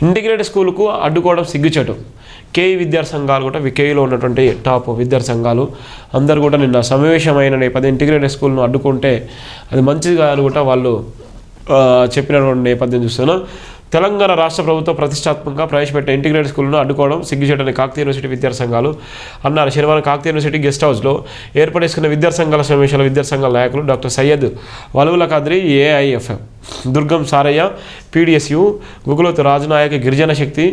Integrated స్కూల్కు అడ్డుకోవడం సిగ్గుచేటు. కేఈ విద్యార్థి సంఘాలు కూడా కేఈలో ఉన్నటువంటి టాప్ విద్యార్థి సంఘాలు అందరూ కూడా నిన్న సమావేశమైన నేపథ్యం ఇంటిగ్రేటెడ్ స్కూల్ను అడ్డుకుంటే అది మంచిది కాదని కూడా వాళ్ళు చెప్పినటువంటి నేపథ్యం చూస్తున్నాం. తెలంగాణ రాష్ట్ర ప్రభుత్వం ప్రతిష్టాత్మకంగా ప్రవేశపెట్టిన ఇంటిగ్రేటెడ్ స్కూల్ను అడ్డుకోవడం సిగ్గుచేటని కాకతీయ యూనివర్సిటీ విద్యార్థి సంఘాలు అన్నారు. శనివారం కాకతీయ యూనివర్సిటీ గెస్ట్ హౌస్లో ఏర్పాటు చేసుకున్న విద్యార్థి సంఘాల సమావేశాల విద్యార్థి సంఘాల నాయకులు డాక్టర్ సయ్యద్ వలువుల ఖాద్రి, ఏఐఎఫ్ఎం దుర్గం సారయ్య, పీడిఎస్యు, గుగులోతు రాజునాయక్, గిరిజన శక్తి,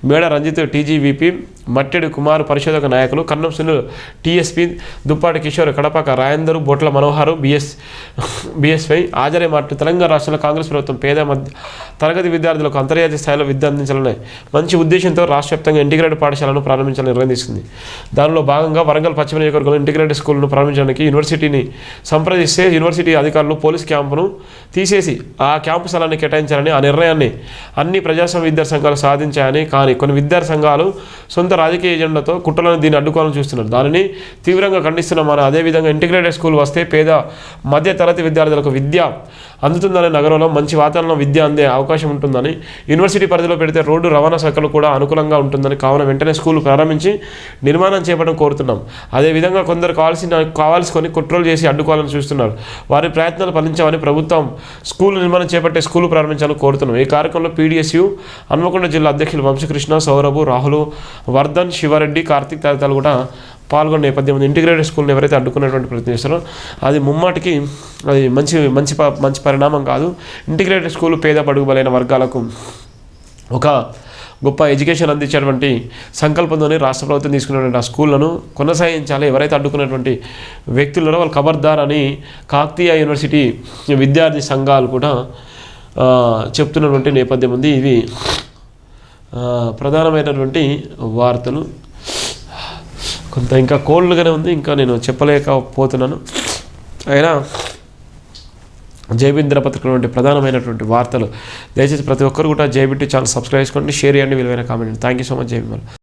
మేడ రంజిత్, టీజీవీపీ, మట్టెడి కుమార్ పరిశోధక నాయకులు, కన్నం సునీల్, టీఎస్పీ, దుప్పాటి కిషోర్, కడపక రాయందరు, బొట్ల మనోహరు, బీఎస్వై హాజరై మాట్లాడుతూ తెలంగాణ రాష్ట్రంలో కాంగ్రెస్ ప్రభుత్వం పేద తరగతి విద్యార్థులకు అంతర్జాతీయ స్థాయిలో విద్య అందించాలనే మంచి ఉద్దేశంతో రాష్ట్ర వ్యాప్తంగా ఇంటిగ్రేటెడ్ పాఠశాలను ప్రారంభించాలని నిర్ణయించింది. దానిలో భాగంగా వరంగల్ పశ్చిమ నియోజకవర్గంలో ఇంటిగ్రేటెడ్ స్కూల్ను ప్రారంభించడానికి యూనివర్సిటీని సంప్రదిస్తే యూనివర్సిటీ అధికారులు పోలీస్ క్యాంపును తీసేసి ఆ క్యాంపు స్థలాన్ని కేటాయించాలని ఆ నిర్ణయాన్ని అన్ని ప్రజాస్వామ్య విద్యార్థి సంఘాలు సాధించాయని, కానీ కొన్ని విద్యార్థి సంఘాలు సొంత రాజకీయ ఎజెండాతో కుట్రలను దీన్ని అడ్డుకోవాలని చూస్తున్నారు. దానిని తీవ్రంగా ఖండిస్తున్నామని, అదేవిధంగా ఇంటిగ్రేటెడ్ స్కూల్ వస్తే పేద మధ్య తరగతి విద్యార్థులకు విద్య అందుతుందని, నగరంలో మంచి వాతావరణంలో విద్య అందే అవకాశం ఉంటుందని, యూనివర్సిటీ పరిధిలో పెడితే రోడ్డు రవాణా శాఖలు కూడా అనుకూలంగా ఉంటుందని, కావున వెంటనే స్కూల్ ప్రారంభించి నిర్మాణం చేపట్టడం కోరుతున్నాం. అదేవిధంగా కొందరు కావాల్సుకొని కుట్రలు చేసి అడ్డుకోవాలని చూస్తున్నారు. వారి ప్రయత్నాలు ఫలించామని, ప్రభుత్వం స్కూల్ నిర్మాణం చేపట్టే స్కూల్ ప్రారంభించాలని కోరుతున్నాం. ఈ కార్యక్రమంలో పీడిఎస్యు హన్మకొండ జిల్లా అధ్యక్షులు వంశకృష్ణ, సౌరభు, రాహుల్, వర్ధన్, శివారెడ్డి, కార్తిక్ తదితరులు కూడా పాల్గొన్న నేపథ్యం ఉంది. ఇంటిగ్రేటెడ్ స్కూల్ని ఎవరైతే అడ్డుకునేటువంటి ప్రయత్నం చేస్తారో అది ముమ్మాటికి అది మంచి పరిణామం కాదు. ఇంటిగ్రేటెడ్ స్కూల్ పేద బడుగు బలైన వర్గాలకు ఒక గొప్ప ఎడ్యుకేషన్ అందించేటువంటి సంకల్పంతోనే రాష్ట్ర ప్రభుత్వం తీసుకున్నటువంటి ఆ స్కూళ్లను కొనసాగించాలి. ఎవరైతే అడ్డుకున్నటువంటి వ్యక్తులలో వాళ్ళు ఖబర్దార్ అని కాకతీయ యూనివర్సిటీ విద్యార్థి సంఘాలు కూడా చెప్తున్నటువంటి నేపథ్యం ఉంది. ఇవి ప్రధానమైనటువంటి వార్తలు. కొంత ఇంకా కోల్డ్గానే ఉంది, ఇంకా నేను చెప్పలేకపోతున్నాను. అయినా జైబిట్ దినపత్రికలో ప్రధానమైనటువంటి వార్తలు దయచేసి ప్రతి ఒక్కరు కూడా జైబిట్ ఛానల్ సబ్స్క్రైబ్ చేసుకోండి, షేర్ చేయండి, విలువైన comment. Thank you so much. జై భీమ్.